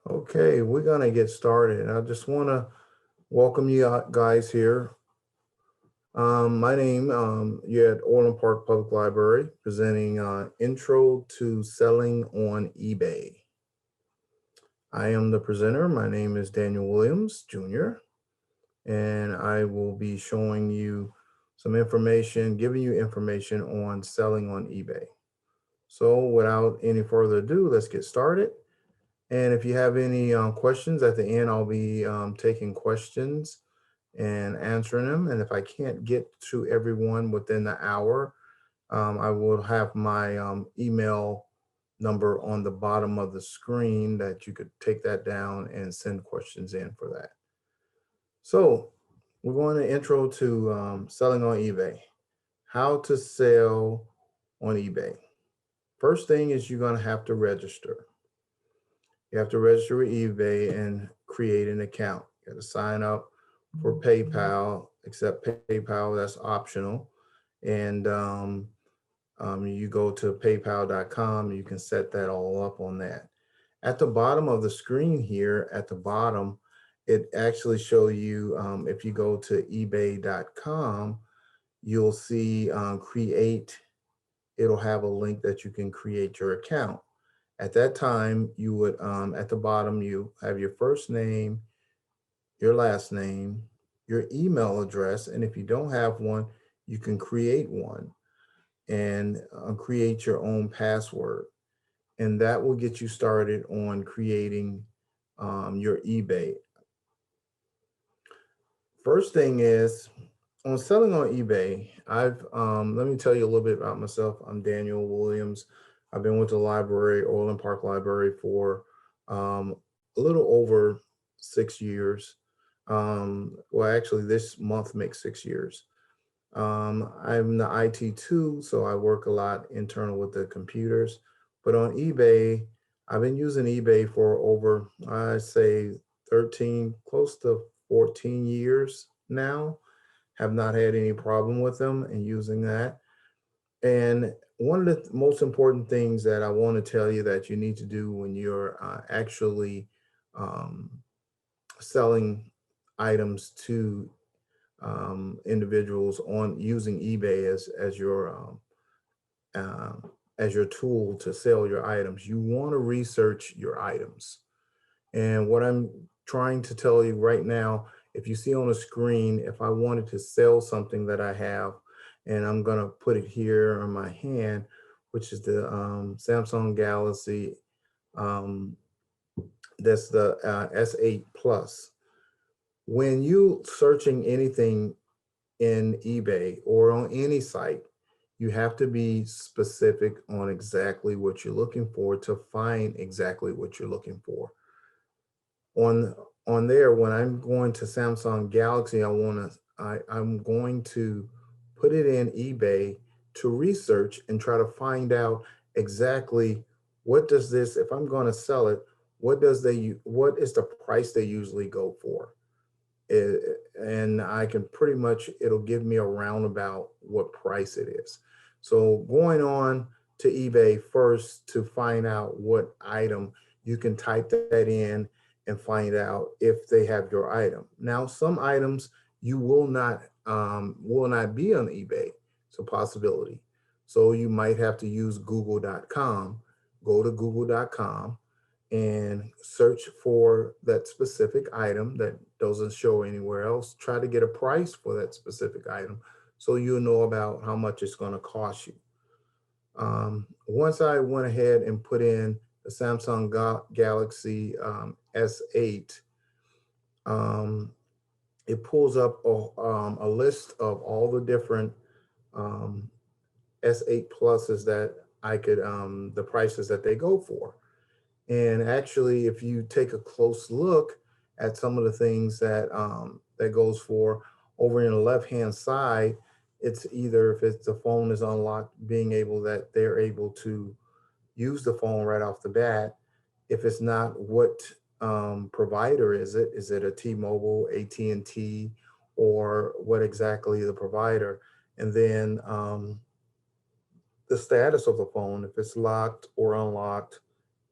Okay, we're gonna get started. I just want to welcome you guys here. My name, you're at Orland Park Public Library, presenting Intro to Selling on eBay. I am the presenter. My name is Daniel Williams, Jr., and I will be showing you some information, giving you information on selling on eBay. So without any further ado, let's get started. And if you have any questions at the end, I'll be taking questions and answering them. And if I can't get to everyone within the hour, I will have my email number on the bottom of the screen that you could take that down and send questions in for that. So we're going to intro to selling on eBay. How to sell on eBay. First thing is you're going to have to register. You have to register with eBay and create an account. You got to sign up for PayPal, except PayPal, that's optional. And you go to paypal.com, you can set that all up on that. At the bottom of the screen here, at the bottom, it actually show you, if you go to ebay.com, you'll see create, it'll have a link that you can create your account. At that time, you would, at the bottom, you have your first name, your last name, your email address, and if you don't have one, you can create one and create your own password. And that will get you started on creating your eBay. First thing is on selling on eBay, let me tell you a little bit about myself. I'm Daniel Williams. I've been with the library, Orland Park Library, for a little over 6 years. Well, actually, this month makes 6 years. I'm the IT too, so I work a lot internal with the computers. But on eBay, I've been using eBay for over, I say, 13, close to 14 years now. Have not had any problem with them and using that. And one of the most important things that I want to tell you that you need to do when you're actually um, selling items to individuals on using eBay as your tool to sell your items, you want to research your items. And what I'm trying to tell you right now, if you see on the screen, if I wanted to sell something that I have, and I'm gonna put it here on my hand, which is the Samsung Galaxy, um, that's the S8 Plus. When you searching anything in eBay or on any site, you have to be specific on exactly what you're looking for to find exactly what you're looking for. On on there, when I'm going to Samsung Galaxy, I'm going to put it in eBay to research and try to find out exactly what does this, if I'm going to sell it, what is the price they usually go for? Eh, and I can pretty much, it'll give me a roundabout what price it is. So going on to eBay first to find out what item, you can type that in and find out if they have your item. Now, some items you will not be on eBay. It's a possibility. So you might have to use google.com, go to google.com and search for that specific item that doesn't show anywhere else. Try to get a price for that specific item so you'll know about how much it's going to cost you. Once I went ahead and put in the Samsung Galaxy S8, um, it pulls up a list of all the different um, S8 pluses that I could, the prices that they go for. And actually, if you take a close look at some of the things that goes for over in the left hand side, it's either if it's the phone is unlocked, being able that they're able to use the phone right off the bat. If it's not, what provider is it? Is it a T-Mobile, AT&T, or what exactly the provider? And then the status of the phone, if it's locked or unlocked,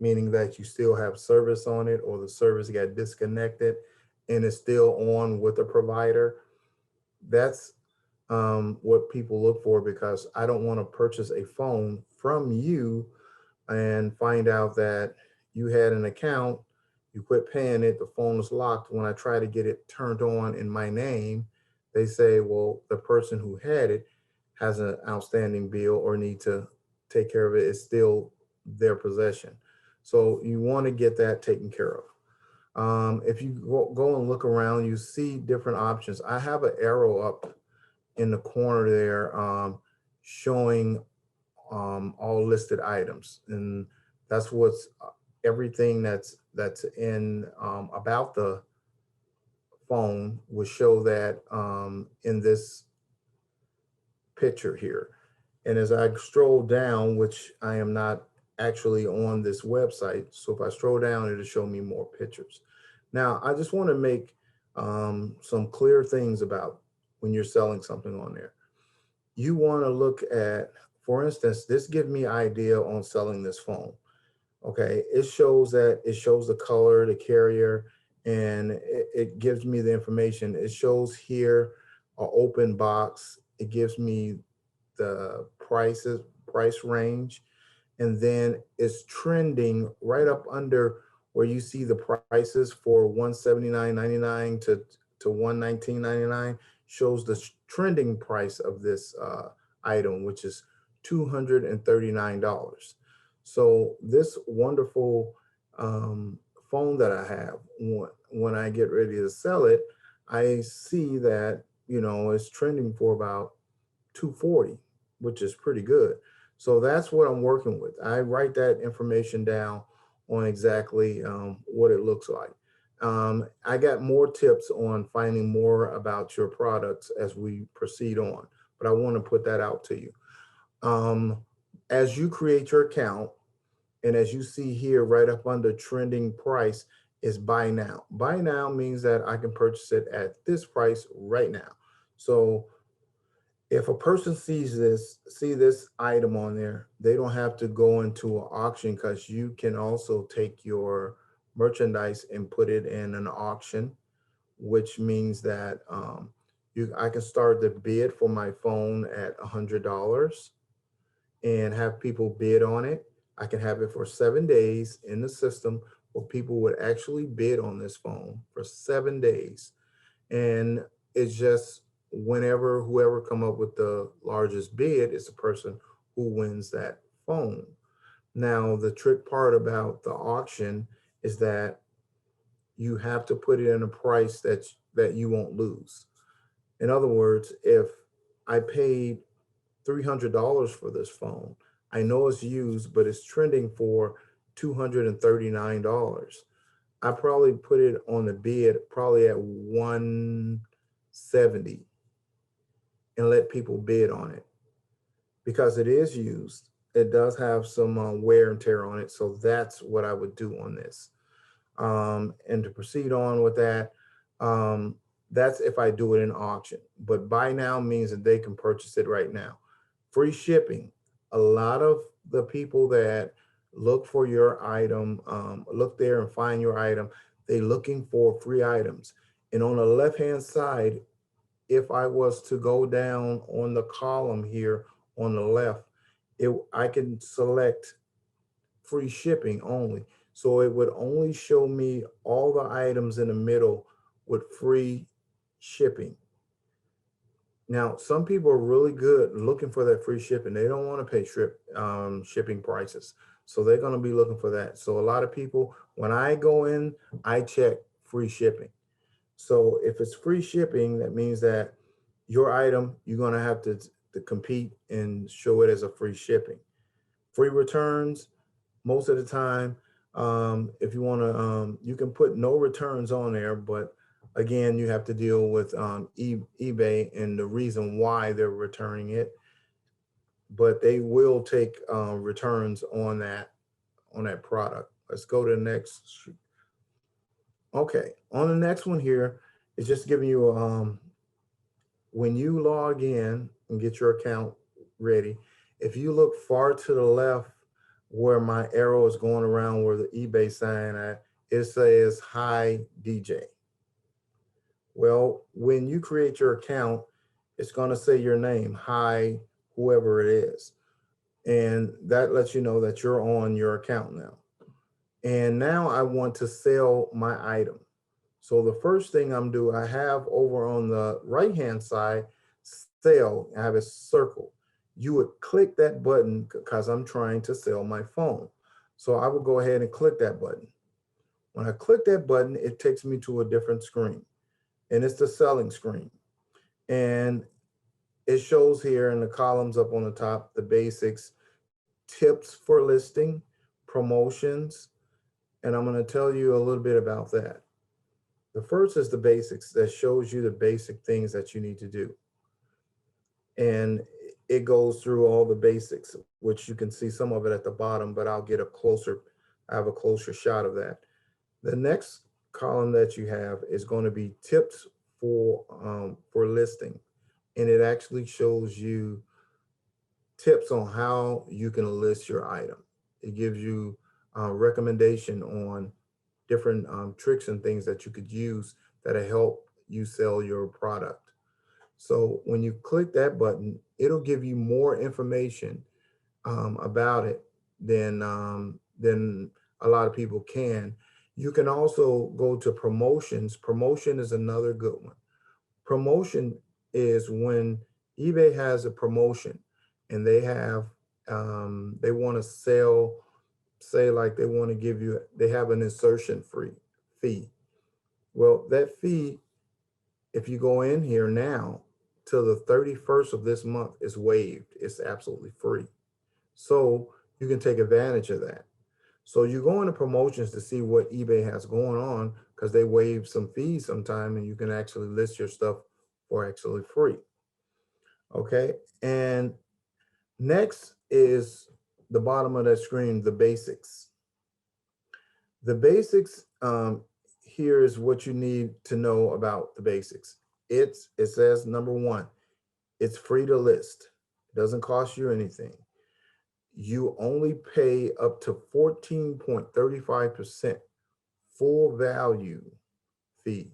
meaning that you still have service on it or the service got disconnected and it's still on with the provider. That's what people look for, because I don't want to purchase a phone from you and find out that you had an account, you quit paying it, the phone is locked. When I try to get it turned on in my name, they say, well, the person who had it has an outstanding bill or need to take care of it. It's still their possession. So you want to get that taken care of. If you go and look around, you see different options. I have an arrow up in the corner there showing all listed items, and that's what's everything that's in about the phone will show that in this picture here. And as I scroll down, which I am not actually on this website, so if I scroll down, it'll show me more pictures. Now, I just want to make some clear things about when you're selling something on there. You want to look at, for instance, this gives me idea on selling this phone. Okay, it shows the color, the carrier, and it gives me the information. It shows here a open box. It gives me the price range, and then it's trending right up under where you see the prices for 179.99 to 119.99, shows the trending price of this item, which is $239. So this wonderful phone that I have, when I get ready to sell it, I see that, you know, it's trending for about 240, which is pretty good. So that's what I'm working with. I write that information down on exactly what it looks like. I got more tips on finding more about your products as we proceed on, but I want to put that out to you. As you create your account, and as you see here, right up under trending price is buy now. Buy now means that I can purchase it at this price right now. So if a person see this item on there, they don't have to go into an auction, because you can also take your merchandise and put it in an auction, which means that I can start the bid for my phone at $100 and have people bid on it. I can have it for 7 days in the system where people would actually bid on this phone for 7 days. And it's just whenever whoever come up with the largest bid is the person who wins that phone. Now, the trick part about the auction is that you have to put it in a price that you won't lose. In other words, if I paid $300 for this phone, I know it's used, but it's trending for $239. I probably put it on the bid probably at 170 and let people bid on it, because it is used. It does have some wear and tear on it. So that's what I would do on this. And to proceed on with that, that's if I do it in auction. But buy now means that they can purchase it right now. Free shipping. A lot of the people that look for your item, look there and find your item, they looking for free items. And on the left-hand side, if I was to go down on the column here on the left, I can select free shipping only. So it would only show me all the items in the middle with free shipping. Now, some people are really good looking for that free shipping. They don't want to pay shipping prices. So they're going to be looking for that. So a lot of people, when I go in, I check free shipping. So if it's free shipping, that means that your item, you're going to have to compete and show it as a free shipping. Free returns, most of the time, if you want to, you can put no returns on there, but again, you have to deal with eBay and the reason why they're returning it. But they will take returns on that product. Let's go to the next. Okay, on the next one here, it's just giving you when you log in and get your account ready. If you look far to the left where my arrow is going around where the eBay sign at, it says hi DJ. Well, when you create your account, it's going to say your name, hi, whoever it is. And that lets you know that you're on your account now. And now I want to sell my item. So the first thing I'm doing, I have over on the right-hand side, sell, I have a circle. You would click that button because I'm trying to sell my phone. So I would go ahead and click that button. When I click that button, it takes me to a different screen, and it's the selling screen. And it shows here in the columns up on the top, the basics, tips for listing, promotions, and I'm going to tell you a little bit about that. The first is the basics that shows you the basic things that you need to do. And it goes through all the basics, which you can see some of it at the bottom, but I'll get I have a closer shot of that. The next column that you have is going to be tips for listing. And it actually shows you tips on how you can list your item. It gives you a recommendation on different tricks and things that you could use that'll help you sell your product. So when you click that button, it'll give you more information about it than a lot of people can. You can also go to promotions. Promotion is another good one. Promotion is when eBay has a promotion and they want to sell, say like they want to give you, they have an insertion fee. Well, that fee, if you go in here now till the 31st of this month, is waived. It's absolutely free. So you can take advantage of that. So you go into promotions to see what eBay has going on because they waive some fees sometime and you can actually list your stuff for actually free. Okay. And next is the bottom of that screen, the basics. The basics here is what you need to know about the basics. It says number one, it's free to list. It doesn't cost you anything. You only pay up to 14.35% full value fee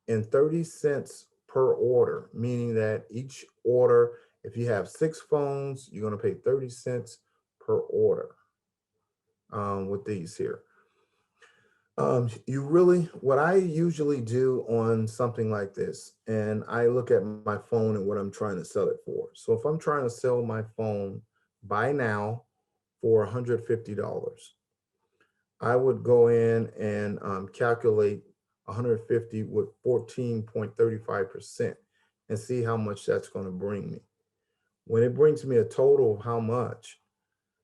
and 30 cents per order, meaning that each order, if you have 6 phones, you're going to pay 30 cents per order with these here. What I usually do on something like this, and I look at my phone and what I'm trying to sell it for. So if I'm trying to sell my phone buy now for $150, I would go in and calculate 150 with 14.35% and see how much that's going to bring me. When it brings me a total of how much,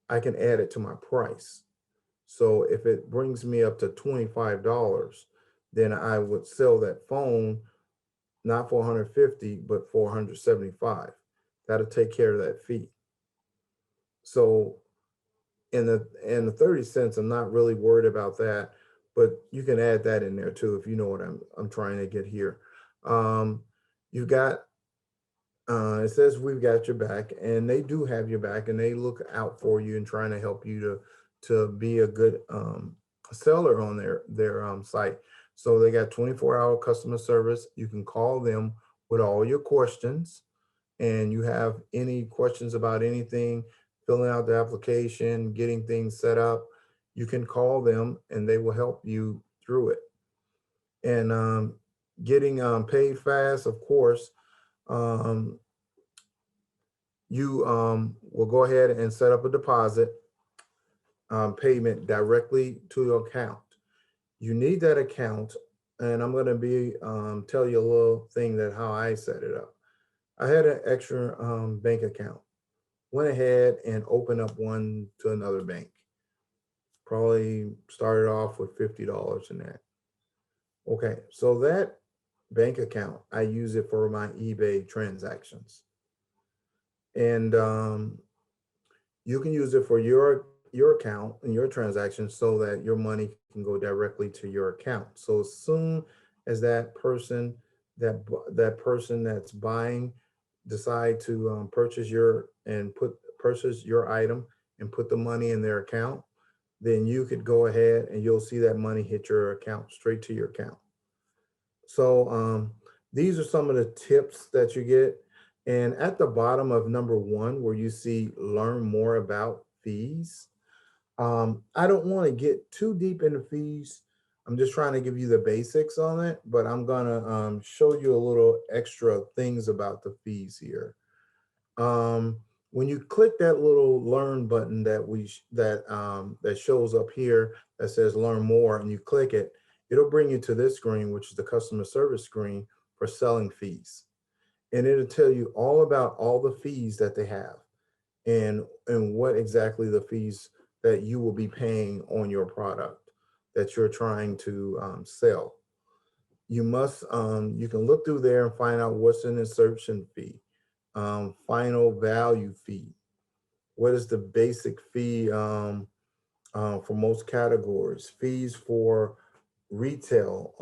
I can add it to my price. So if it brings me up to $25, then I would sell that phone not for 150, but for 175. That'll take care of that fee. So in the 30 cents, I'm not really worried about that, but you can add that in there too if you know what I'm trying to get here. You've got it says we've got your back, and they do have your back, and they look out for you and trying to help you to be a good seller on their site. So they got 24-hour customer service. You can call them with all your questions, and you have any questions about anything, filling out the application, getting things set up, you can call them and they will help you through it. And getting paid fast, of course, you will go ahead and set up a deposit payment directly to your account. You need that account, and I'm going to be tell you a little thing that how I set it up. I had an extra bank account. Went ahead and opened up one to another bank. Probably started off with $50 in that. Okay, so that bank account, I use it for my eBay transactions. And you can use it for your account and your transactions so that your money can go directly to your account. So as soon as that person that's buying decide to purchase your item and put the money in their account, then you could go ahead and you'll see that money hit your account, straight to your account. So these are some of the tips that you get. And at the bottom of number 1, where you see learn more about fees, I don't want to get too deep into fees. I'm just trying to give you the basics on it, but I'm gonna show you a little extra things about the fees here. When you click that little learn button that shows up here that says learn more, and you click it, it'll bring you to this screen, which is the customer service screen for selling fees. And it'll tell you all about all the fees that they have and what exactly the fees that you will be paying on your product that you're trying to sell. You can look through there and find out what's an insertion fee, final value fee, what is the basic fee for most categories, fees for retail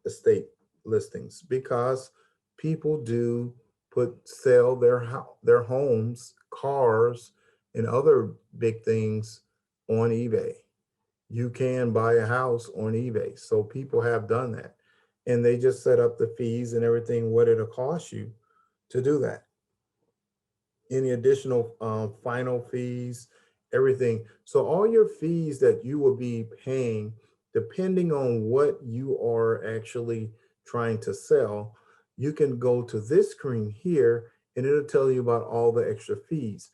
estate listings, because people do sell their homes, cars, and other big things on eBay. You can buy a house on eBay, so people have done that, and they just set up the fees and everything, what it'll cost you to do that. Any additional final fees, everything. So all your fees that you will be paying, depending on what you are actually trying to sell, you can go to this screen here and it'll tell you about all the extra fees.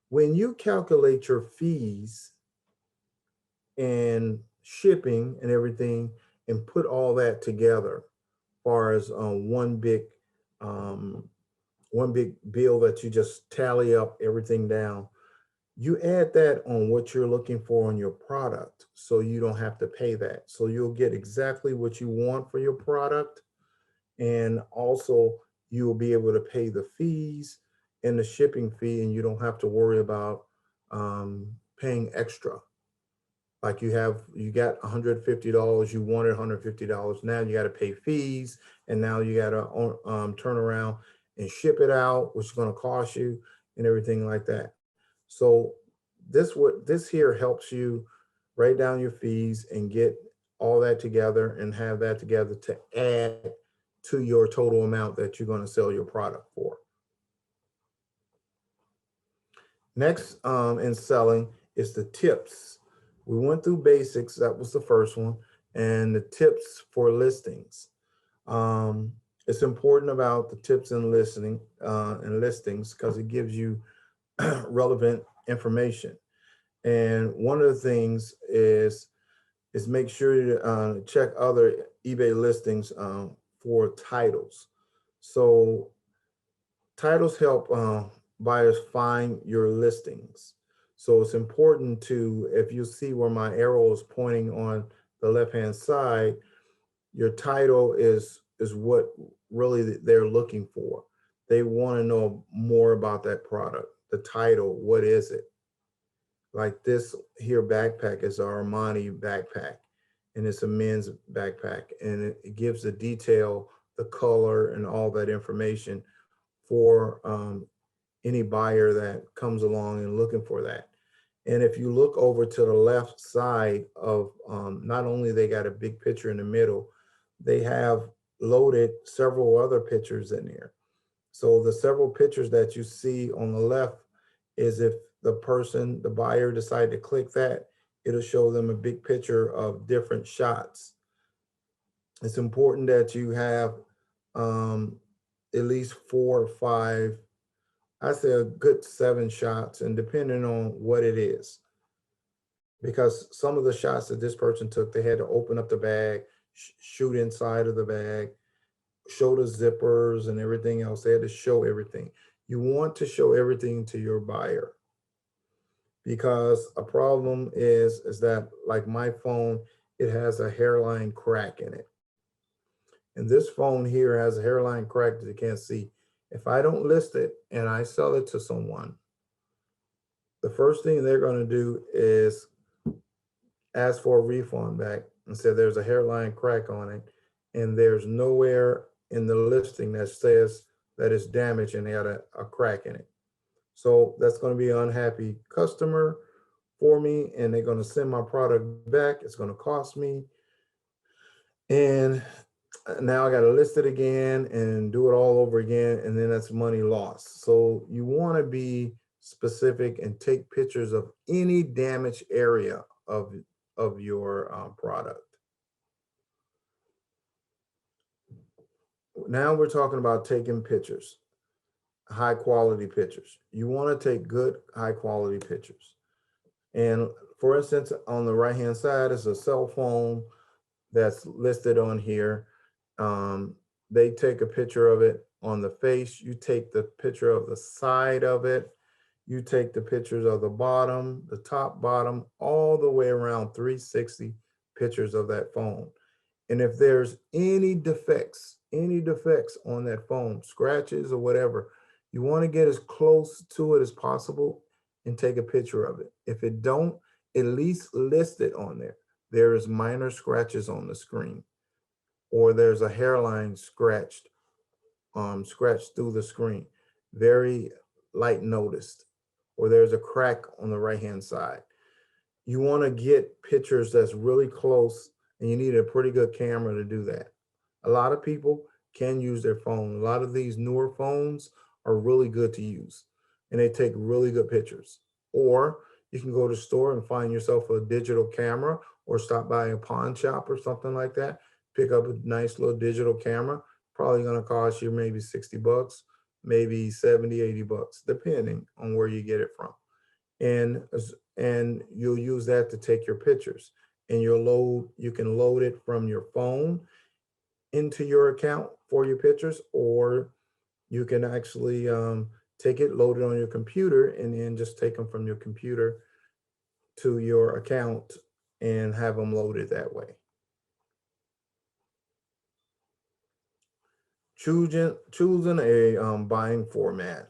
When you calculate your fees and shipping and everything and put all that together, as far as um, one big bill that you just tally up everything down, you add that on what you're looking for on your product, so you don't have to pay that. So you'll get exactly what you want for your product, and also you will be able to pay the fees and the shipping fee, and you don't have to worry about paying extra. Like you got $150, you wanted $150. Now you got to pay fees, and now you got to turn around and ship it out, which is going to cost you and everything like that. So this here helps you write down your fees and get all that together and have that together to add to your total amount that you're going to sell your product for. Next in selling is the tips. We went through basics, that was the first one, and the tips for listings. It's important about the tips and listings because it gives you relevant information. And one of the things is make sure to check other eBay listings for titles. So titles help buyers find your listings. So it's important to, if you see where my arrow is pointing on the left-hand side, your title is what really they're looking for. They want to know more about that product. The title, what is it? Like this here backpack is our Armani backpack, and it's a men's backpack, and it gives the detail, the color, and all that information for any buyer that comes along and looking for that. And if you look over to the left side of, not only they got a big picture in the middle, they have loaded several other pictures in there. So the several pictures that you see on the left is if the buyer decide to click that, it'll show them a big picture of different shots. It's important that you have at least 4 or 5, I say a good 7 shots, and depending on what it is. Because some of the shots that this person took, they had to open up the bag, shoot inside of the bag, show the zippers and everything else. They had to show everything. You want to show everything to your buyer, because a problem is that, like my phone, it has a hairline crack in it. And this phone here has a hairline crack that you can't see. If I don't list it and I sell it to someone, the first thing they're going to do is ask for a refund back and say there's a hairline crack on it, and there's nowhere in the listing that says that it's damaged and they got a crack in it. So that's going to be an unhappy customer for me, and they're going to send my product back. It's going to cost me. And now I got to list it again and do it all over again. And then that's money lost. So you want to be specific and take pictures of any damaged area of your product. Now we're talking about taking pictures, high quality pictures. You want to take good, high quality pictures. And for instance, on the right hand side is a cell phone that's listed on here. They take a picture of it on the face. You take the picture of the side of it. You take the pictures of the bottom, the top, bottom, all the way around 360 pictures of that phone. And if there's any defects on that phone, scratches or whatever, you want to get as close to it as possible and take a picture of it. If it don't, at least list it on there. There is minor scratches on the screen, or there's a hairline scratched through the screen, very light noticed, or there's a crack on the right hand side. You want to get pictures that's really close, and you need a pretty good camera to do that. A lot of people can use their phone. A lot of these newer phones are really good to use, and they take really good pictures. Or you can go to the store and find yourself a digital camera, or stop by a pawn shop or something like that. Pick up a nice little digital camera. Probably going to cost you maybe 60 bucks, maybe 70, 80 bucks, depending on where you get it from. And you'll use that to take your pictures, and you can load it from your phone into your account for your pictures, or you can actually take it, load it on your computer, and then just take them from your computer to your account and have them loaded that way. Choosing a buying format.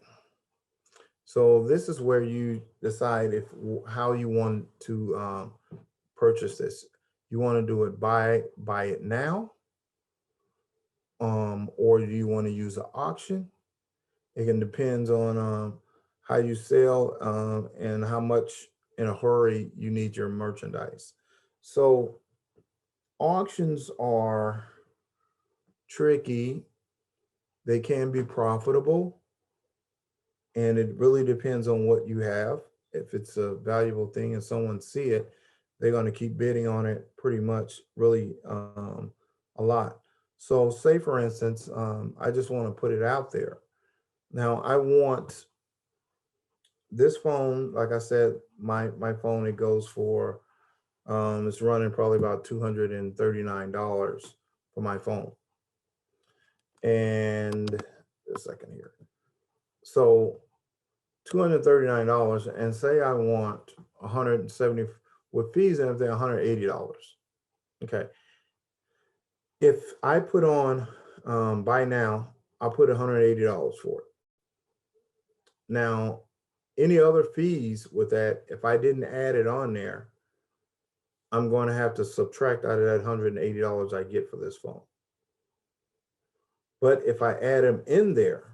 So this is where you decide how you want to purchase this. You want to do it buy it now, or do you want to use an auction? It can depends on how you sell and how much in a hurry you need your merchandise. So auctions are tricky. They can be profitable, and it really depends on what you have. If it's a valuable thing and someone see it, they're going to keep bidding on it pretty much really a lot. So say for instance, I just want to put it out there. Now I want this phone, like I said, my phone, it goes for, it's running probably about $239 for my phone. And a second here. So $239, and say I want 170 with fees and everything, $180. Okay. If I put on buy now, I'll put $180 for it. Now, any other fees with that, if I didn't add it on there, I'm going to have to subtract out of that $180 I get for this phone. But if I add them in there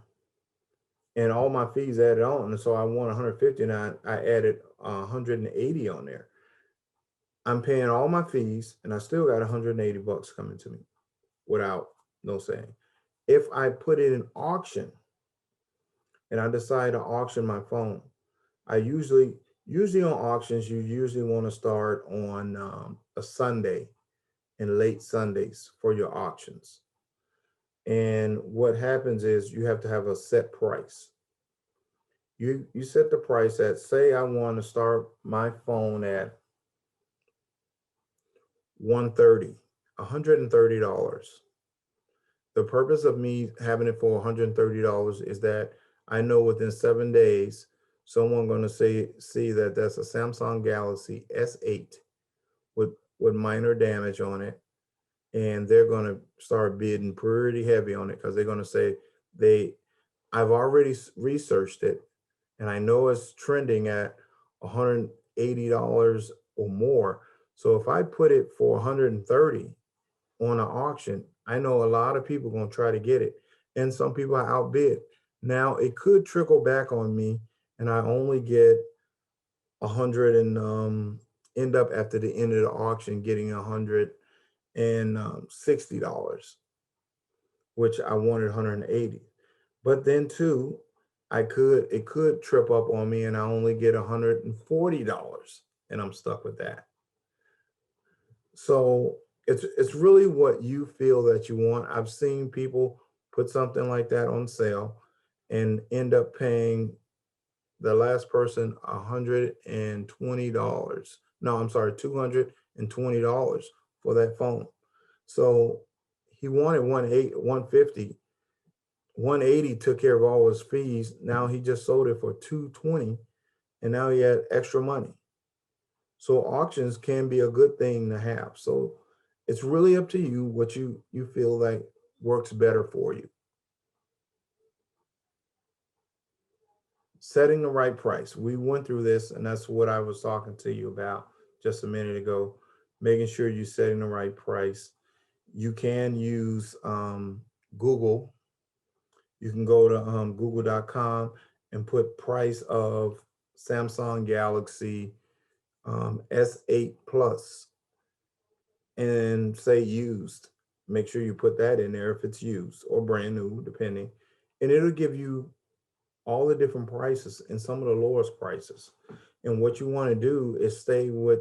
and all my fees added on, and so I want 159, I added 180 on there. I'm paying all my fees and I still got 180 bucks coming to me without no saying. If I put it in auction and I decide to auction my phone, I usually on auctions, you usually want to start on a Sunday and late Sundays for your auctions. And what happens is you have to have a set price. You set the price at, say I want to start my phone at $130. The purpose of me having it for $130 is that I know within 7 days, someone going to see that that's a Samsung Galaxy S8 with minor damage on it. And they're going to start bidding pretty heavy on it because they're going to say I've already researched it and I know it's trending at $180 or more. So if I put it for 130 on an auction, I know a lot of people are going to try to get it, and some people are outbid. Now it could trickle back on me and I only get 100 and end up after the end of the auction getting $160, which I wanted 180. But then too, it could trip up on me and I only get $140 and I'm stuck with that. So it's really what you feel that you want. I've seen people put something like that on sale and end up paying the last person $120. No, I'm sorry, $220 for that phone. So he wanted 150. 180 took care of all his fees. Now he just sold it for 220 and now he had extra money. So auctions can be a good thing to have. So it's really up to you what you feel like works better for you. Setting the right price. We went through this, and that's what I was talking to you about just a minute ago. Making sure you're setting the right price. You can use Google. You can go to google.com and put price of Samsung Galaxy S8 Plus and say used. Make sure you put that in there if it's used or brand new, depending. And it'll give you all the different prices and some of the lowest prices. And what you want to do is stay with,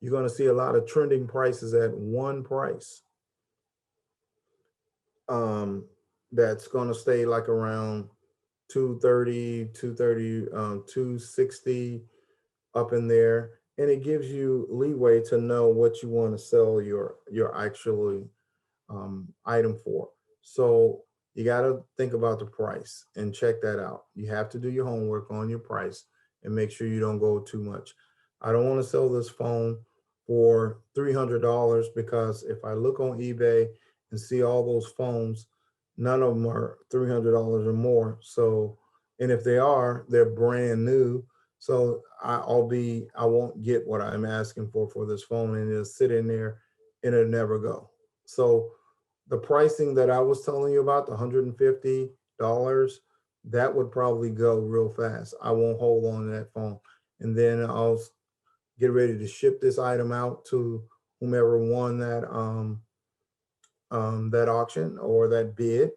you're going to see a lot of trending prices at one price. That's going to stay like around 230, 260 up in there. And it gives you leeway to know what you want to sell your actually item for. So you got to think about the price and check that out. You have to do your homework on your price and make sure you don't go too much. I don't want to sell this phone for $300 because if I look on eBay and see all those phones, none of them are $300 or more. So, and if they are, they're brand new. So I won't get what I'm asking for this phone, and it'll sit in there and it'll never go. So the pricing that I was telling you about, the $150, that would probably go real fast. I won't hold on to that phone. And then I'll get ready to ship this item out to whomever won that auction or that bid,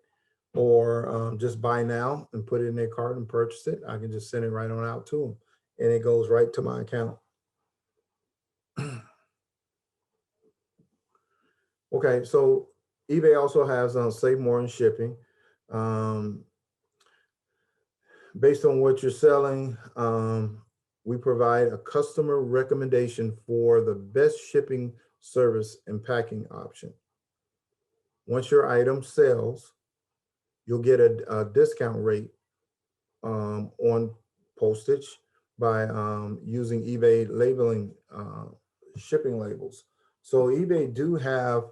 or just buy now and put it in their cart and purchase it. I can just send it right on out to them, and it goes right to my account. Okay, so eBay also has save more in shipping. Um, Based on what you're selling, we provide a customer recommendation for the best shipping service and packing option. Once your item sells, you'll get a discount rate on postage by using eBay labeling shipping labels. So eBay do have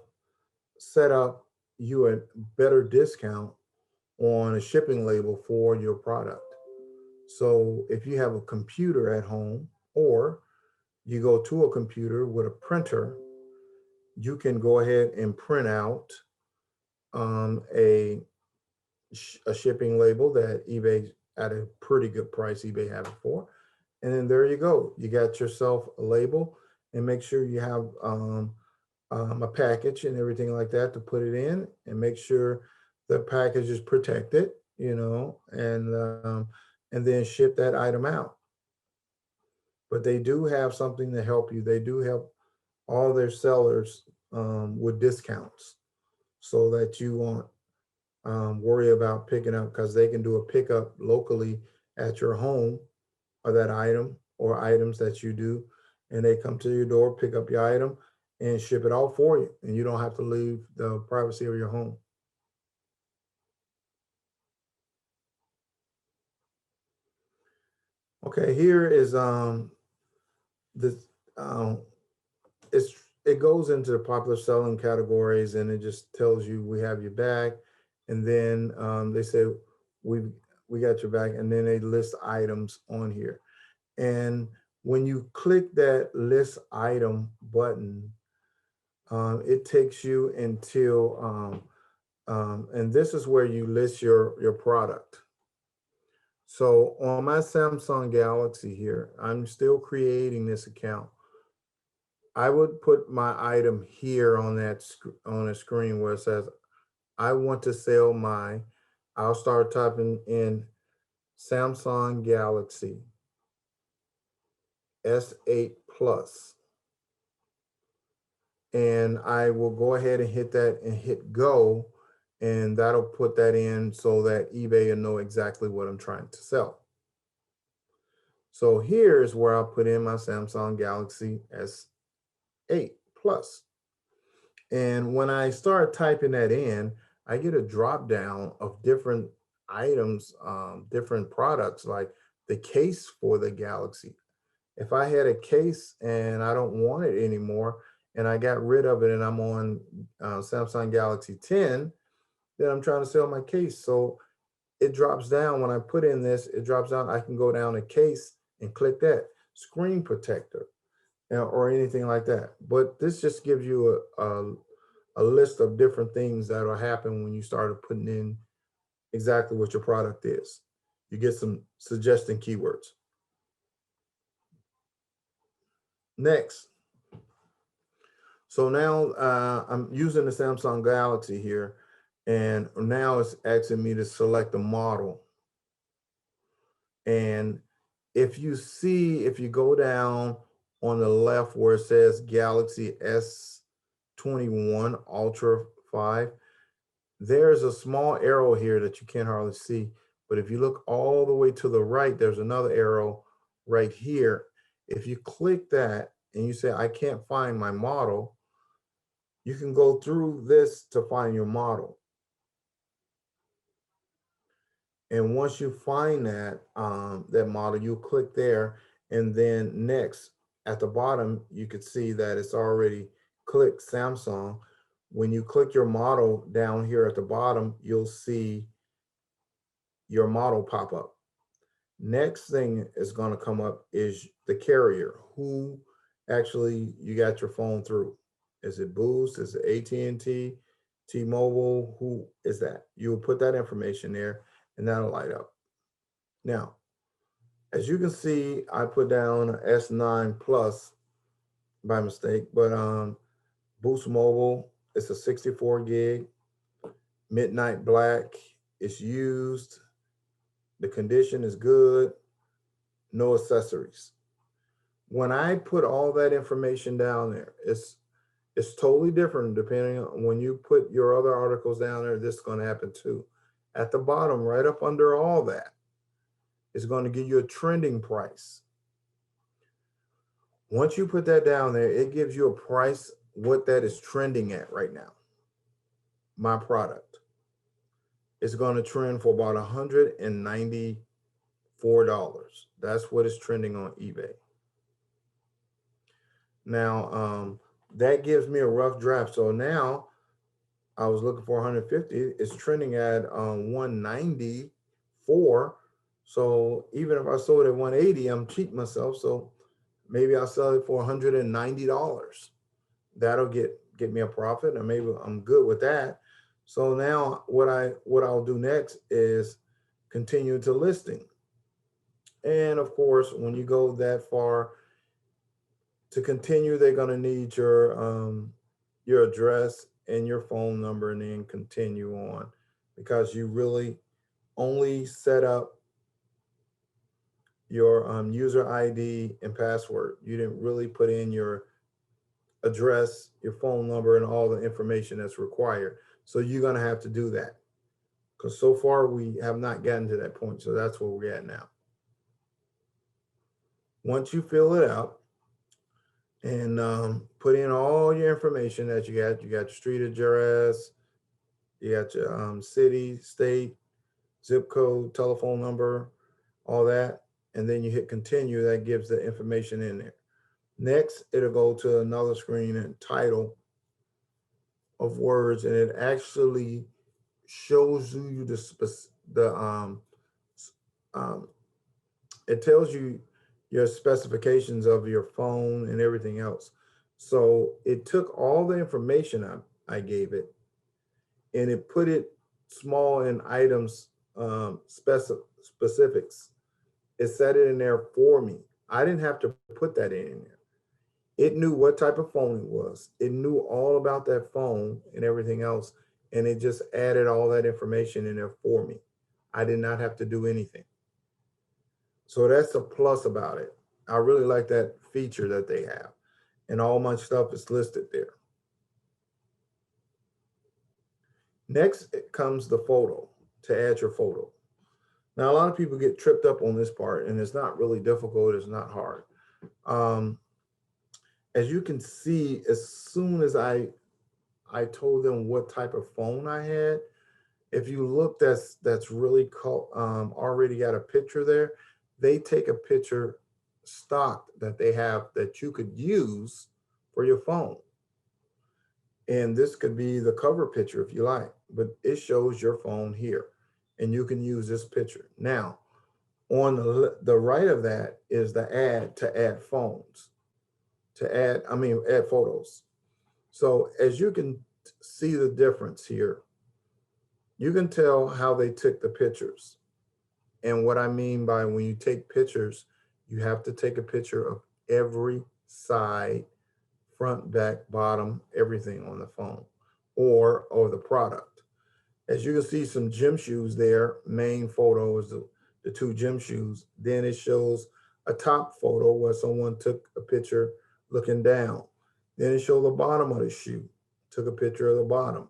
set up you a better discount on a shipping label for your product. So if you have a computer at home or you go to a computer with a printer, you can go ahead and print out um, a, a shipping label that eBay at a pretty good price eBay have it for. And then there you go. You got yourself a label, and make sure you have a package and everything like that to put it in, and make sure the package is protected, and then ship that item out. But they do have something to help you. They do help all their sellers with discounts so that you won't worry about picking up, because they can do a pickup locally at your home of that item or items that you do. And they come to your door, pick up your item, and ship it out for you. And you don't have to leave the privacy of your home. Okay, here is this um, it's it goes into the popular selling categories, and it just tells you we have your back, and then they say we we got your back, and then they list items on here. And when you click that list item button, it takes you until and this is where you list your product. So on my Samsung Galaxy here, I'm still creating this account. I would put my item here on that on the screen where it says, I want to sell my, I'll start typing in Samsung Galaxy S8 Plus. And I will go ahead and hit that and hit go. And that'll put that in so that eBay will know exactly what I'm trying to sell. So here's where I'll put in my Samsung Galaxy S8 Plus. And when I start typing that in, I get a drop down of different items, different products, like the case for the Galaxy. If I had a case and I don't want it anymore, and I got rid of it and I'm on Samsung Galaxy 10, then I'm trying to sell my case. So it drops down. When I put in this, it drops down. I can go down to case and click that, screen protector, or anything like that. But this just gives you a list of different things that will happen when you started putting in exactly what your product is. You get some suggesting keywords. Next. So now I'm using the Samsung Galaxy here, and now it's asking me to select a model. And if you see, if you go down on the left where it says Galaxy S21 Ultra 5, there's a small arrow here that you can't hardly see. But if you look all the way to the right, there's another arrow right here. If you click that and you say, I can't find my model, you can go through this to find your model. And once you find that, that model, you click there, and then next at the bottom, you could see that it's already clicked Samsung. When you click your model down here at the bottom, you'll see your model pop up. Next thing is going to come up is the carrier, who actually you got your phone through. Is it Boost? Is it AT&T, T-Mobile? Who is that? You'll put that information there and that'll light up. Now, as you can see, I put down S9 Plus by mistake, but Boost Mobile, it's a 64 gig. Midnight Black is used. The condition is good. No accessories. When I put all that information down there, it's totally different depending on when you put your other articles down there. This is going to happen too. At the bottom, right up under all that, is going to give you a trending price. Once you put that down there, it gives you a price what that is trending at right now. My product is going to trend for about $194. That's what is trending on eBay. Now, that gives me a rough draft. So now I was looking for 150. It's trending at 194. So even if I sold at 180, I'm cheating myself. So maybe I'll sell it for $190. That'll get me a profit, or maybe I'm good with that. So now what I'll do next is continue to listing. And of course, when you go that far, to continue, they're going to need your address and your phone number, and then continue on, because you really only set up your user ID and password. You didn't really put in your address, your phone number, and all the information that's required. So you're going to have to do that, because so far we have not gotten to that point. So that's where we're at now. Once you fill it out and put in all your information that you got your street address, you got your city, state, zip code, telephone number, all that, and then you hit continue. That gives the information in there. Next, it'll go to another screen and title of words, and it actually shows you it tells you your specifications of your phone and everything else. So it took all the information I gave it, and it put it small in items, specifics. It set it in there for me. I didn't have to put that in there. It knew what type of phone it was. It knew all about that phone and everything else. And it just added all that information in there for me. I did not have to do anything. So that's a plus about it. I really like that feature that they have. And all my stuff is listed there. Next comes the photo, to add your photo. Now, a lot of people get tripped up on this part, and it's not really difficult. It's not hard. Um, as you can see, as soon as I told them what type of phone I had, if you look, that's really already got a picture there. They take a picture stock that they have that you could use for your phone. And this could be the cover picture if you like, but it shows your phone here and you can use this picture. Now, on the right of that is the add to add phones, add photos. So as you can see the difference here, you can tell how they took the pictures. And what I mean by when you take pictures, you have to take a picture of every side, front, back, bottom, everything on the phone or the product. As you can see some gym shoes there, main photo is the two gym shoes. Then it shows a top photo where someone took a picture looking down. Then it shows the bottom of the shoe, took a picture of the bottom.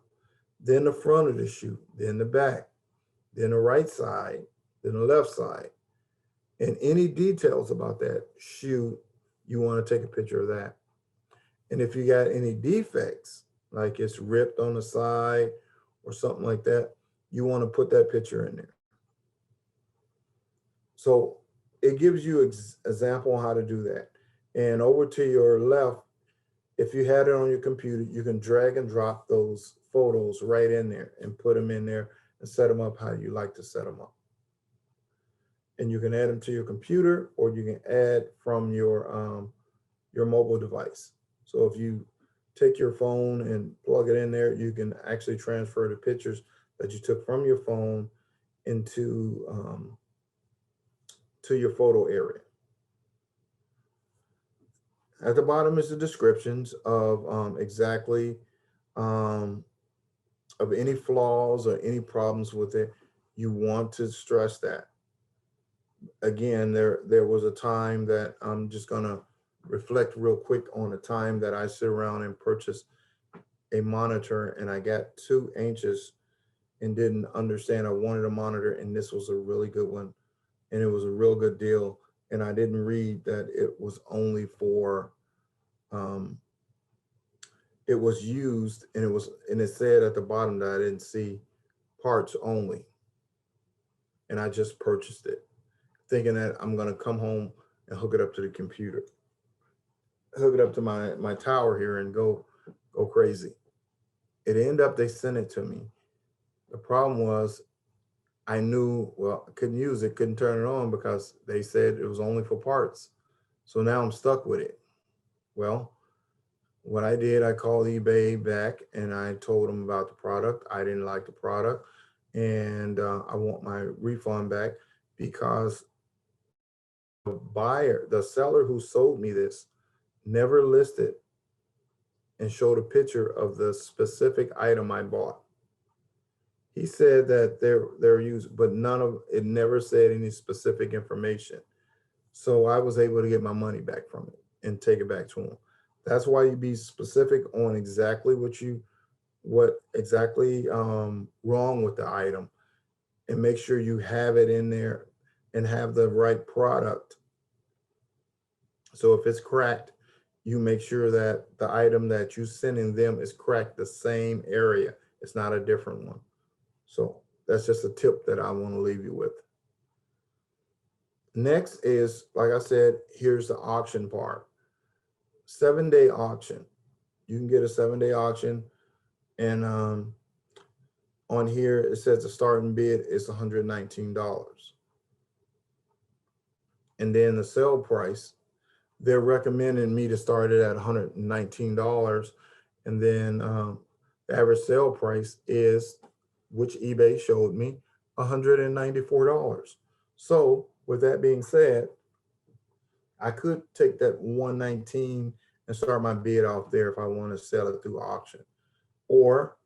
Then the front of the shoe, then the back, then the right side, then the left side. And any details about that shoe, you want to take a picture of that. And if you got any defects, like it's ripped on the side or something like that, you want to put that picture in there. So it gives you example how to do that. And over to your left, if you had it on your computer, you can drag and drop those photos right in there and put them in there and set them up how you like to set them up. And you can add them to your computer or you can add from your mobile device. So if you take your phone and plug it in there, you can actually transfer the pictures that you took from your phone into to your photo area. At the bottom is the descriptions of exactly of any flaws or any problems with it. You want to stress that. Again, there was a time that I'm just gonna reflect real quick on a time that I sit around and purchased a monitor and I got too anxious and didn't understand I wanted a monitor and this was a really good one and it was a real good deal and I didn't read that it was only for it was used and it said at the bottom that I didn't see parts only and I just purchased it thinking that I'm going to come home and hook it up to the computer, hook it up to my tower here and go crazy. It ended up they sent it to me. The problem was I knew, well, I couldn't use it, couldn't turn it on because they said it was only for parts. So now I'm stuck with it. Well, what I did, I called eBay back and I told them about the product. I didn't like the product and I want my refund back because the seller who sold me this never listed and showed a picture of the specific item I bought. He said that they're used, but none of it never said any specific information. So I was able to get my money back from it and take it back to him. That's why you be specific on exactly what exactly wrong with the item and make sure you have it in there and have the right product. So if it's cracked, you make sure that the item that you sending them is cracked the same area. It's not a different one. So that's just a tip that I want to leave you with. Next is, like I said, here's the auction part. 7-day auction. You can get a 7-day auction and on here it says the starting bid is $119. And then the sale price, they're recommending me to start it at $119. And then the average sale price is, which eBay showed me, $194. So With that being said, I could take that 119 and start my bid off there if I want to sell it through auction. Or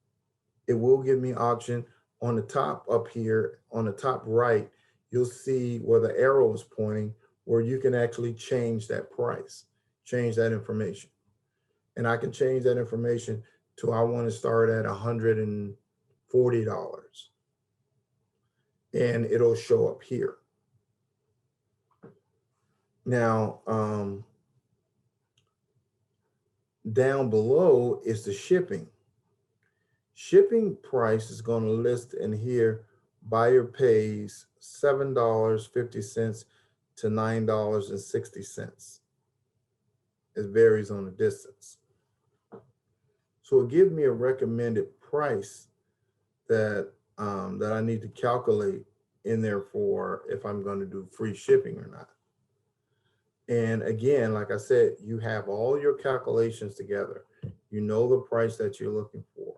it will give me auction on the top up here, on the top right, you'll see where the arrow is pointing, where you can actually change that price, change that information. And I can change that information to I want to start at $140. And it'll show up here. Now, down below is the shipping. Shipping price is going to list in here, buyer pays $7.50 to $9.60. It varies on the distance. So it gives me a recommended price that that I need to calculate in there for if I'm going to do free shipping or not. And again, like I said, you have all your calculations together. You know the price that you're looking for.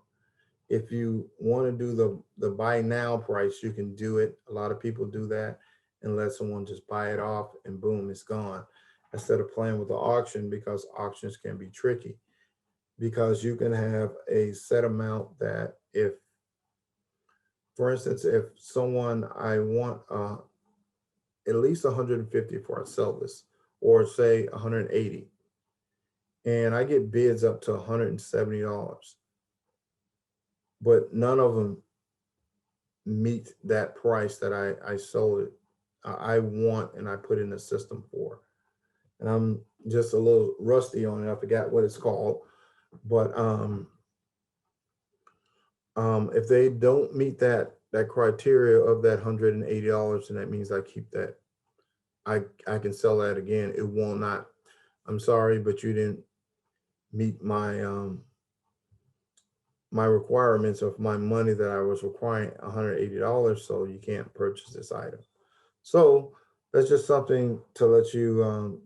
If you want to do the buy now price, you can do it. A lot of people do that and let someone just buy it off and boom, it's gone. Instead of playing with the auction, because auctions can be tricky. Because you can have a set amount that if, for instance, if someone, I want at least 150 before I sell this, or say 180, and I get bids up to $170, but none of them meet that price that I sold it. I want and I put in the system for. And I'm just a little rusty on it. I forgot what it's called. But if they don't meet that criteria of that $180, and that means I keep that. I can sell that again. It will not. I'm sorry, but you didn't meet my my requirements of my money that I was requiring, $180, so you can't purchase this item. So that's just something to let you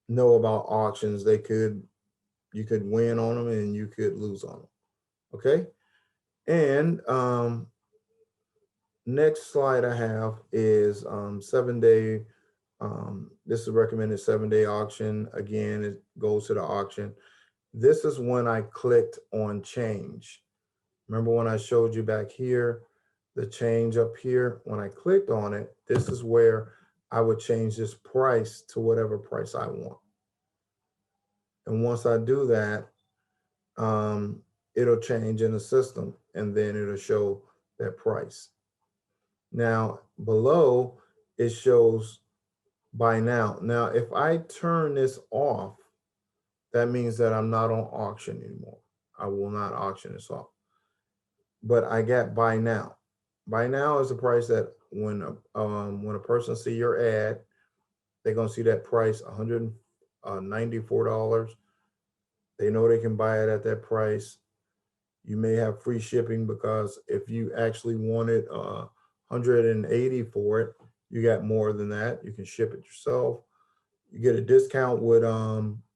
know about auctions. You could win on them and you could lose on them. Okay. And next slide I have is 7-day. This is recommended 7-day auction. Again, it goes to the auction. This is when I clicked on change. Remember when I showed you back here, the change up here? When I clicked on it, this is where I would change this price to whatever price I want. And once I do that, it'll change in the system and then it'll show that price. Now below it shows buy now. Now, if I turn this off, that means that I'm not on auction anymore. I will not auction this off. But I got buy now. Buy now is the price that when a person see your ad, they're gonna see that price, $194. They know they can buy it at that price. You may have free shipping because if you actually wanted 180 for it, you got more than that. You can ship it yourself. You get a discount with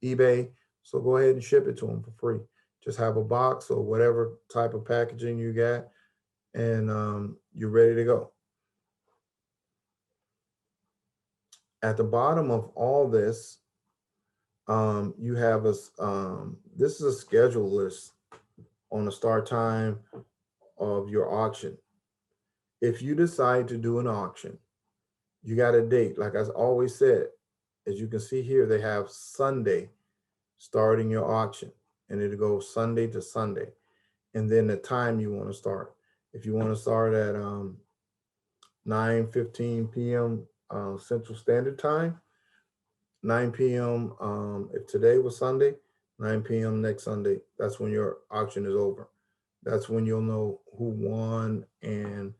eBay, so go ahead and ship it to them for free. Just have a box or whatever type of packaging you got, and you're ready to go. At the bottom of all this, you have this is a schedule list on the start time of your auction. If you decide to do an auction, you got a date. Like I always said, as you can see here, they have Sunday starting your auction, and it'll go Sunday to Sunday, and then the time you want to start. If you want to start at 9:15 p.m. Central Standard Time, 9 p.m. If today was Sunday, 9 p.m. next Sunday, that's when your auction is over. That's when you'll know who won and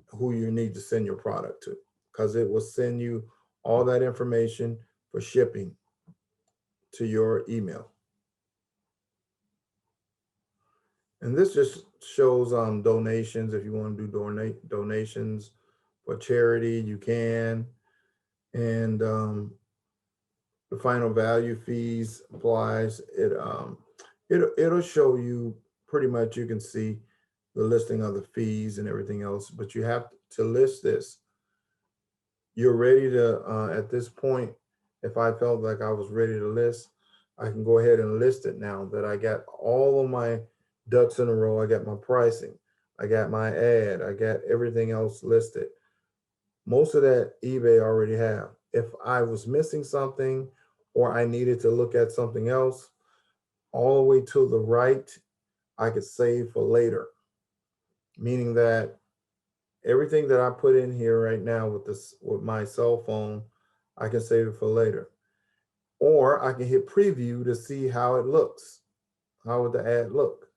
who you need to send your product to, because it will send you all that information for shipping to your email. And this just shows donations. If you want to do donations for charity, you can. And the final value fees applies. It'll show you pretty much. You can see the listing of the fees and everything else, but you have to list this you're ready to, at this point, if I felt like I was ready to list, I can go ahead and list it now that I got all of my ducks in a row. I got my pricing, I got my ad, I got everything else listed. Most of that eBay already have. If I was missing something or I needed to look at something else, all the way to the right, I could save for later, meaning that everything that I put in here right now with this with my cell phone, I can save it for later. Or I can hit preview to see how it looks. How would the ad look?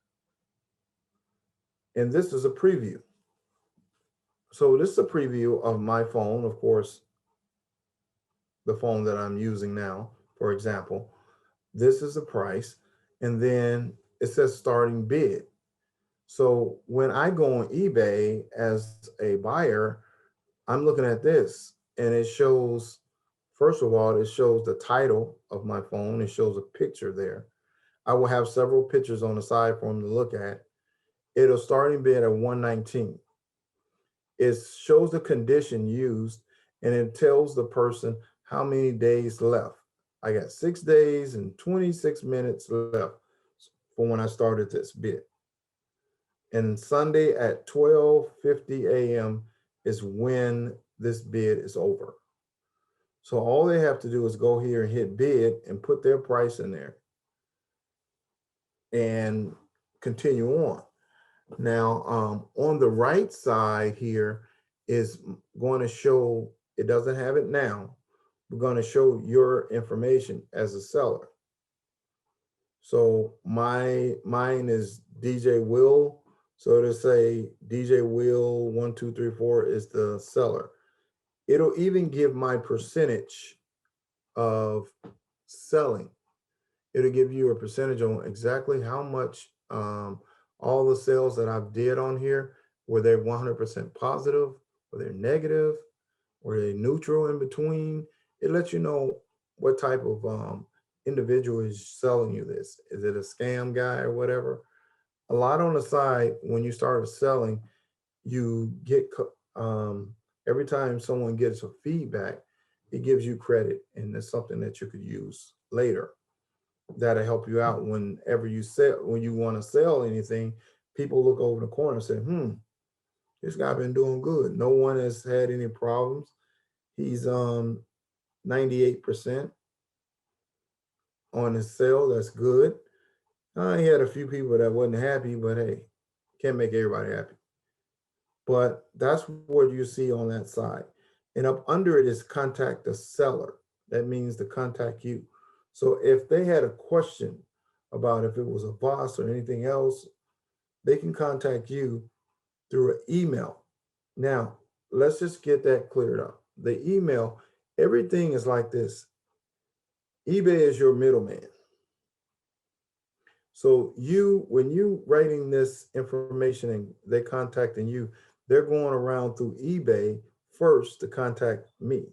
And this is a preview. So this is a preview of my phone, of course, the phone that I'm using now, for example. This is the price. And then it says starting bid. So when I go on eBay as a buyer, I'm looking at this and it shows, first of all, it shows the title of my phone. It shows a picture there. I will have several pictures on the side for them to look at. It'll starting bid at 119. It shows the condition used and it tells the person how many days left. I got 6 days and 26 minutes left for when I started this bid. And Sunday at 12:50 a.m. is when this bid is over. So all they have to do is go here and hit bid and put their price in there and continue on. Now, on the right side here is going to show, it doesn't have it now, we're going to show your information as a seller. So mine is DJ Will. So to say DJ Will 1234 is the seller. It'll even give my percentage of selling. It'll give you a percentage on exactly how much, all the sales that I've did on here, were they 100% positive, were they negative, were they neutral in between. It lets you know what type of, individual is selling you this. Is it a scam guy or whatever? A lot on the side when you start selling, you get, every time someone gets a feedback, it gives you credit, and it's something that you could use later. That'll help you out whenever you sell. When you want to sell anything, people look over the corner and say, this guy been doing good. No one has had any problems. He's 98% on his sale. That's good. He had a few people that wasn't happy, but hey, can't make everybody happy. But that's what you see on that side. And up under it is contact the seller. That means to contact you. So if they had a question about if it was a boss or anything else, they can contact you through an email. Now, let's just get that cleared up. The email, everything is like this. eBay is your middleman. So when you writing this information and they contacting you, they're going around through eBay first to contact me.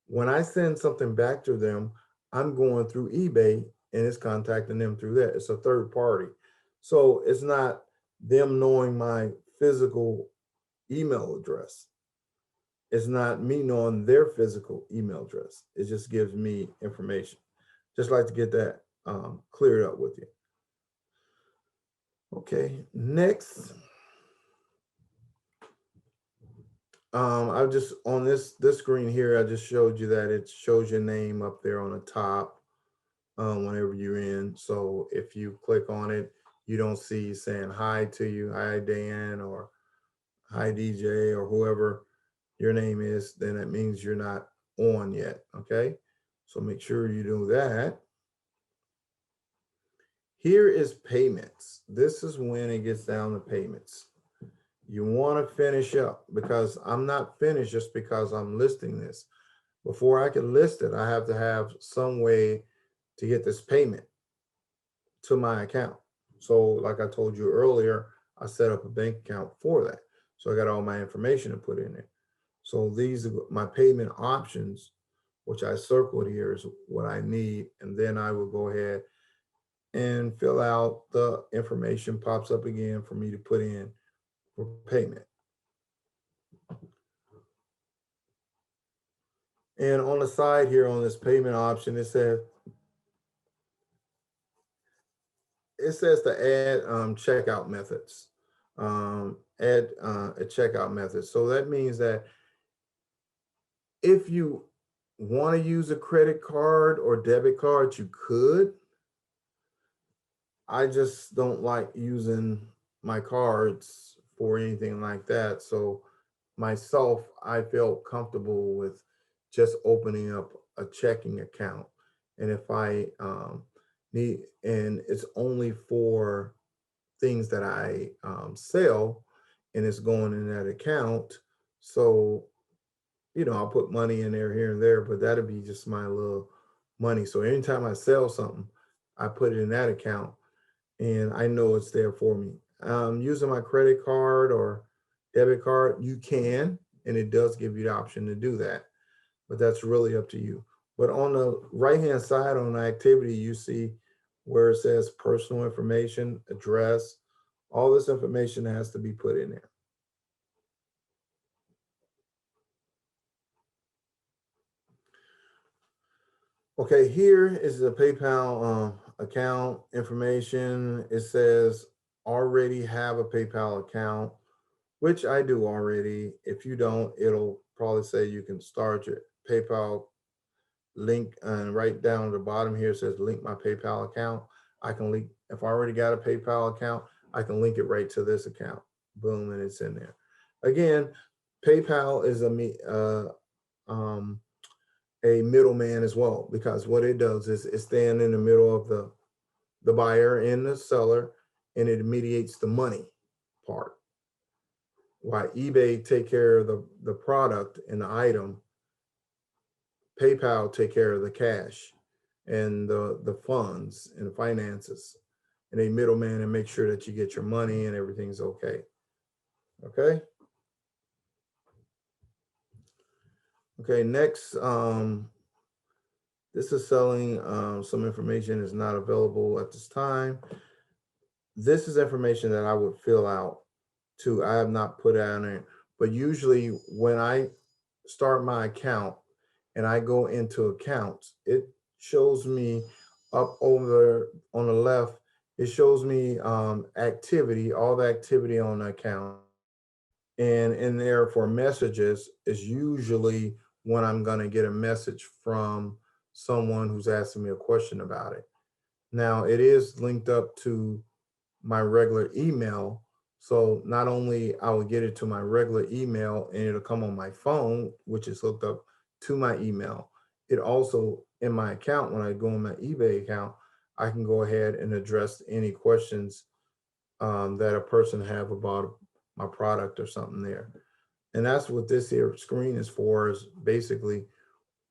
When I send something back to them, I'm going through eBay and it's contacting them through that. It's a third party. So it's not them knowing my physical email address. It's not me knowing their physical email address. It just gives me information. Just like to get that, cleared up with you. Okay, next. I just on this screen here, I just showed you that it shows your name up there on the top, whenever you're in. So if you click on it, you don't see saying hi to you, hi Dan, or hi DJ, or whoever your name is, then that means you're not on yet. Okay, so make sure you do that. Here is payments. This is when it gets down to payments. You want to finish up, because I'm not finished just because I'm listing this. Before I can list it, I have to have some way to get this payment to my account. So like I told you earlier, I set up a bank account for that. So I got all my information to put in there. So these are my payment options, which I circled here is what I need. And then I will go ahead and fill out the information, pops up again for me to put in for payment. And on the side here on this payment option, it says to add checkout methods. Add a checkout method. So that means that if you want to use a credit card or debit card, you could. I just don't like using my cards for anything like that. So myself, I felt comfortable with just opening up a checking account. And if I need, and it's only for things that I sell, and it's going in that account. So, I'll put money in there here and there, but that'll be just my little money. So anytime I sell something, I put it in that account and I know it's there for me. Using my credit card or debit card, you can, and it does give you the option to do that, but that's really up to you. But on the right hand side on the activity, you see where it says personal information, address, all this information has to be put in there. Okay, here is the PayPal account information. It says already have a PayPal account, which I do already. If you don't, it'll probably say you can start your PayPal link, and right down at the bottom here it says link my PayPal account. I can link, if I already got a PayPal account, I can link it right to this account. Boom, and it's in there. Again, PayPal is a middleman as well, because what it does is it stands in the middle of the buyer and the seller, and it mediates the money part. While eBay take care of the product and the item, PayPal take care of the cash and the funds and the finances, and a middleman and make sure that you get your money and everything's okay. Okay. Okay. Next, this is selling. Some information is not available at this time. This is information that I would fill out too. I have not put on it, but usually when I start my account and I go into accounts, it shows me up over on the left, it shows me activity, all the activity on the account. And in there for messages is usually when I'm going to get a message from someone who's asking me a question about it. Now, it is linked up to my regular email. So not only I will get it to my regular email and it'll come on my phone, which is hooked up to my email. It also in my account, when I go in my eBay account, I can go ahead and address any questions that a person have about my product or something there. And that's what this here screen is for, is basically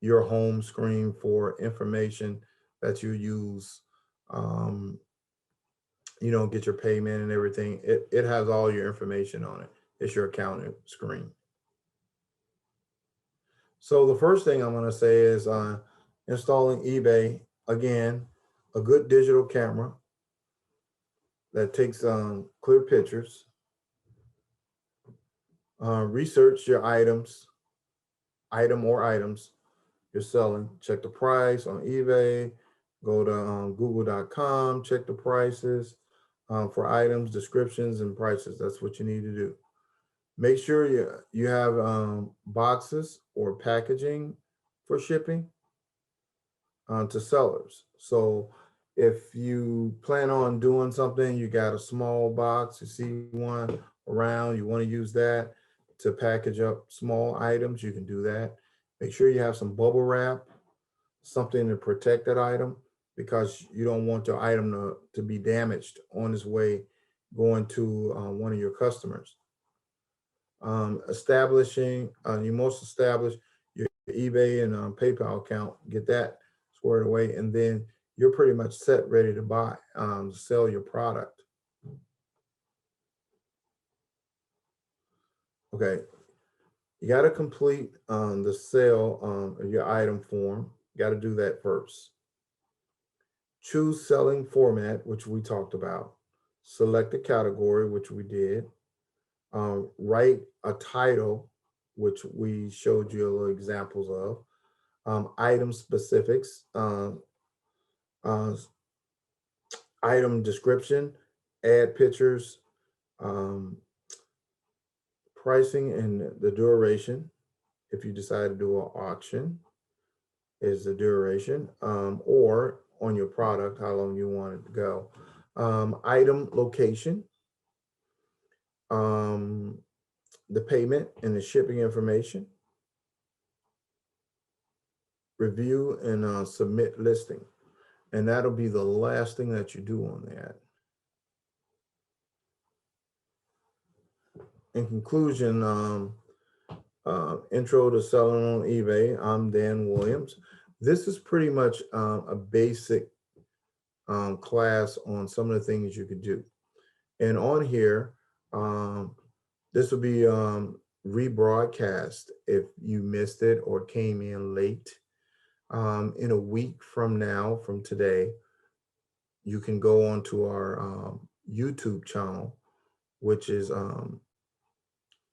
your home screen for information that you use, um, get your payment and everything. It has all your information on it. It's your account screen. So the first thing I'm going to say is installing eBay. Again, a good digital camera that takes clear pictures. Research your item or items you're selling. Check the price on eBay. Go to google.com, check the prices for items, descriptions, and prices. That's what you need to do. Make sure you have boxes or packaging for shipping to sellers. So if you plan on doing something, you got a small box, you see one around, you want to use that to package up small items, you can do that. Make sure you have some bubble wrap, something to protect that item, because you don't want your item to be damaged on its way going to one of your customers. You must establish your eBay and PayPal account, get that squared away, and then you're pretty much set, ready to buy, sell your product. Okay, you got to complete the sale of your item form. You got to do that first. Choose selling format, which we talked about. Select a category, which we did. Write a title, which we showed you a little examples of. item specifics, uh, item description, add pictures, um, pricing and the duration. If you decide to do an auction, is the duration, or on your product, how long you want it to go. Item location, um, the payment and the shipping information, review and submit listing. And that'll be the last thing that you do on that. In conclusion, intro to selling on eBay. I'm Dan Williams. This is pretty much a basic class on some of the things you could do. And on here, this will be rebroadcast if you missed it or came in late. In a week from now, from today, you can go onto our YouTube channel, which is,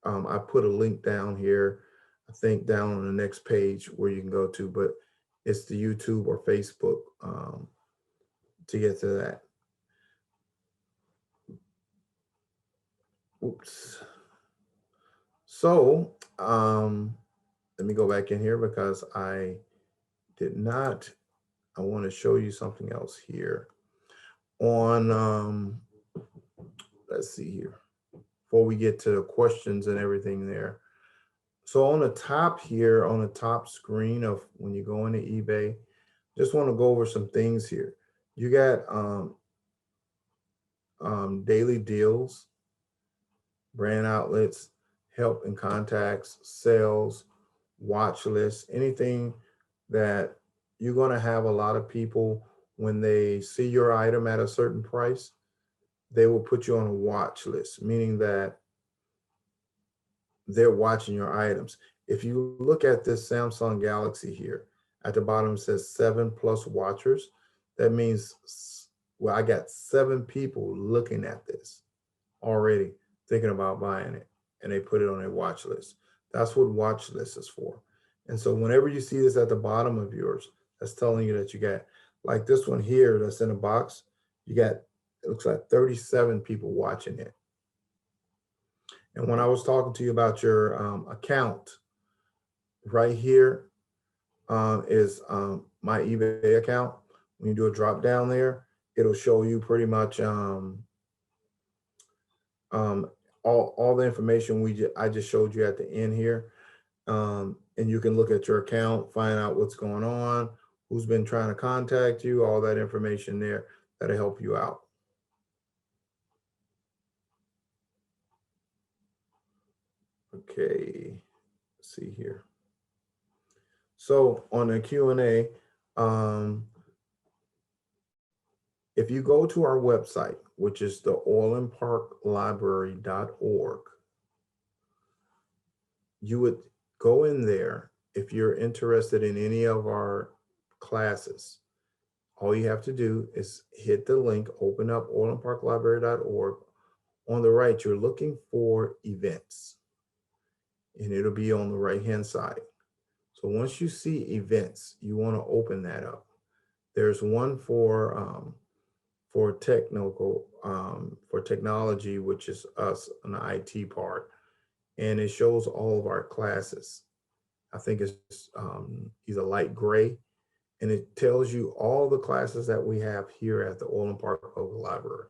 I put a link down here, I think down on the next page where you can go to, but it's the YouTube or Facebook to get to that. Oops. So let me go back in here because I want to show you something else here. On, let's see here, before we get to the questions and everything there. So on the top here, on the top screen of when you go into eBay, just want to go over some things here. You got daily deals, brand outlets, help and contacts, sales, watch lists, anything that you're going to have a lot of people, when they see your item at a certain price, they will put you on a watch list, meaning that they're watching your items. If you look at this Samsung Galaxy here, at the bottom it says 7+ watchers. That means, well, I got 7 people looking at this already, thinking about buying it, and they put it on a watch list. That's what watch list is for. And so whenever you see this at the bottom of yours, that's telling you that you got, like this one here that's in a box, you got, it looks like 37 people watching it. And when I was talking to you about your account, right here is my eBay account. When you do a drop down there, it'll show you pretty much all the information I just showed you at the end here. And you can look at your account, find out what's going on, who's been trying to contact you, all that information there that'll help you out. Okay, let's see here. So on the Q&A, if you go to our website, which is the orlandparklibrary.org, you would go in there. If you're interested in any of our classes, all you have to do is hit the link, open up orlandparklibrary.org. On the right, you're looking for events, and it'll be on the right-hand side. So once you see events, you want to open that up. There's one for technology, which is us on the IT part, and it shows all of our classes. I think it's either light gray, and it tells you all the classes that we have here at the Orland Park Public Library.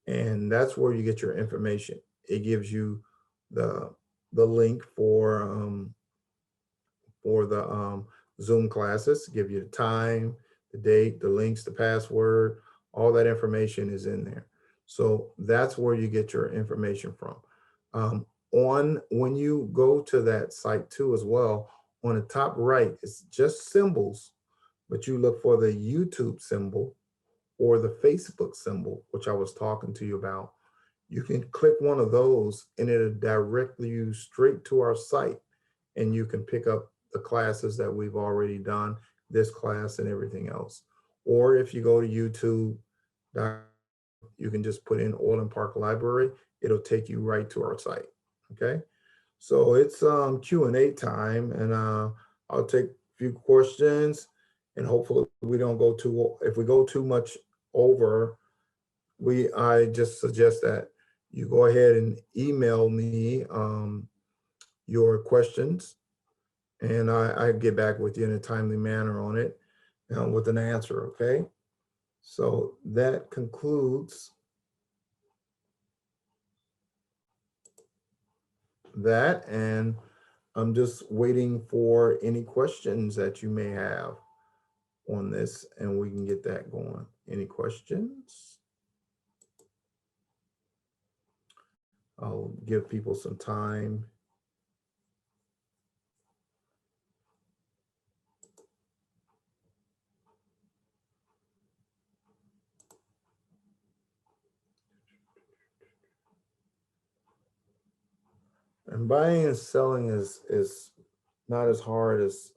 And that's where you get your information. It gives you the link for the Zoom classes, give you the time, the date, the links, the password, all that information is in there. So that's where you get your information from. When you go to that site too as well, on the top right, it's just symbols, but you look for the YouTube symbol or the Facebook symbol, which I was talking to you about. You can click one of those and it'll direct you straight to our site, and you can pick up the classes that we've already done, this class and everything else. Or if you go to YouTube, you can just put in Orland Park Library. It'll take you right to our site. Okay, so it's Q&A time, and I'll take few questions, and hopefully we don't go too, if we go too much over, I just suggest that you go ahead and email me your questions, and I get back with you in a timely manner on it with an answer, okay? So that concludes that, and I'm just waiting for any questions that you may have on this, and we can get that going. Any questions? I'll give people some time. And buying and selling is not as hard as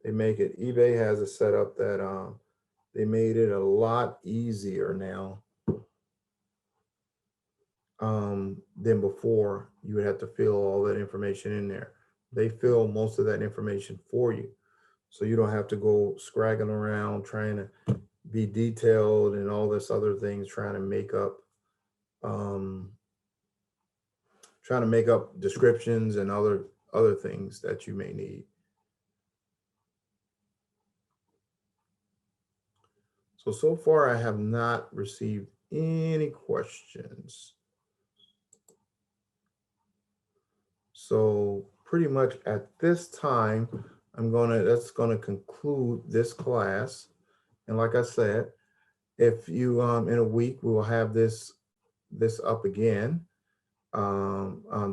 they make it. eBay has a setup that they made it a lot easier now than before. You would have to fill all that information in there. They fill most of that information for you. So you don't have to go scraggling around trying to be detailed and all this other things, trying to make up descriptions and other things that you may need. So far I have not received any questions. So pretty much at this time, that's gonna conclude this class. And like I said, if you in a week we will have this up again.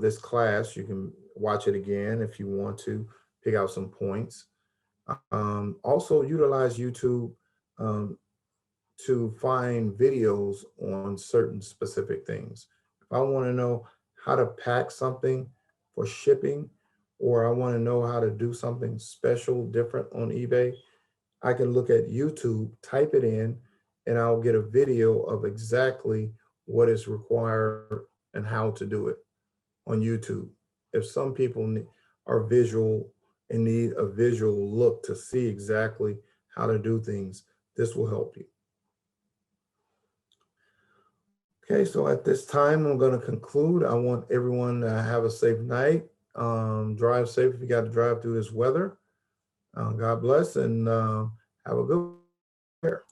This class, you can watch it again if you want to pick out some points. Also utilize YouTube to find videos on certain specific things. If I want to know how to pack something for shipping, or I want to know how to do something special, different on eBay, I can look at YouTube, type it in, and I'll get a video of exactly what is required and how to do it on YouTube. If some people are visual and need a visual look to see exactly how to do things, this will help you. Okay, so at this time, I'm going to conclude. I want everyone to have a safe night. Drive safe if you got to drive through this weather. God bless, and have a good year.